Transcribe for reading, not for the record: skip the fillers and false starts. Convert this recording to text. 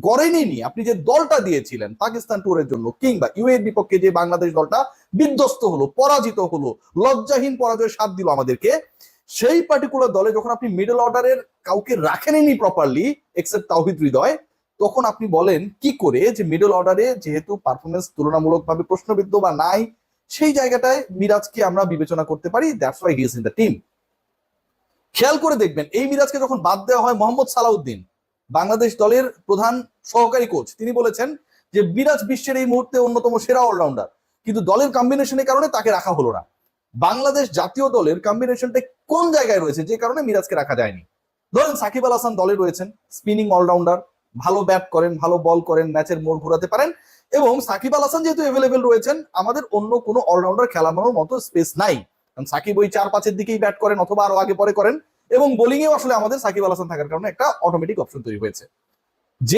গড়েনি। আপনি যে দলটা দিয়েছিলেন পাকিস্তান ট্যুরের জন্য কিংবা ইউএর বিপক্ষে যে বাংলাদেশ দলটা বিধ্বস্ত হলো, পরাজিত হলো, লজ্জাহীন পরাজয় স্বাদ দিল আমাদেরকে, সেই পার্টিকুলার দলে যখন আপনি মিডল অর্ডারের কাউকে রাখেননি প্রপারলি এক্সেপ্ট তাওহিদ হৃদয়, তখন আপনি বলেন কি করে যে মিডল অর্ডারে যেহেতু পারফরমেন্স তুলনামূলকভাবে প্রশ্নবিদ্ধ বা নাই, সেই জায়গাটায় মিরাজকে আমরা বিবেচনা করতে পারি, that's why he is in the team. খেয়াল করে দেখবেন এই মিরাজকে যখন বাদ দেওয়া হয় মোহাম্মদ সালাউদ্দিন, বাংলাদেশ দলের প্রধান সহকারী কোচ, তিনি বলেছেন যে মিরাজ বিশ্বের এই মুহূর্তে অন্যতম সেরা অলরাউন্ডার, কিন্তু দলের কম্বিনেশনের কারণে তাকে রাখা হলো না। বাংলাদেশ জাতীয় দলের কম্বিনেশনটা কোন জায়গায় রয়েছে যে কারণে মিরাজকে রাখা যায়নি? ধরেন সাকিব আল হাসান দলে রয়েছেন, স্পিনিং অলরাউন্ডার, ভালো ব্যাট করেন, ভালো বল করেন, ম্যাচের মোড় ঘোরাতে পারেন, এবং সাকিব আল হাসান যেহেতু অ্যাভেলেবেল রয়েছেন, আমাদের অন্য কোনো অলরাউন্ডার খেলানোর মতো স্পেস নাই, কারণ সাকিব ওই 4-5-এর দিকেই ব্যাট করেন অথবা আরো আগে পরে করেন, এবং বোলিং এও আসলে আমাদের সাকিব আল হাসান থাকার কারণে একটা অটোমেটিক অপশন তৈরি হয়েছে।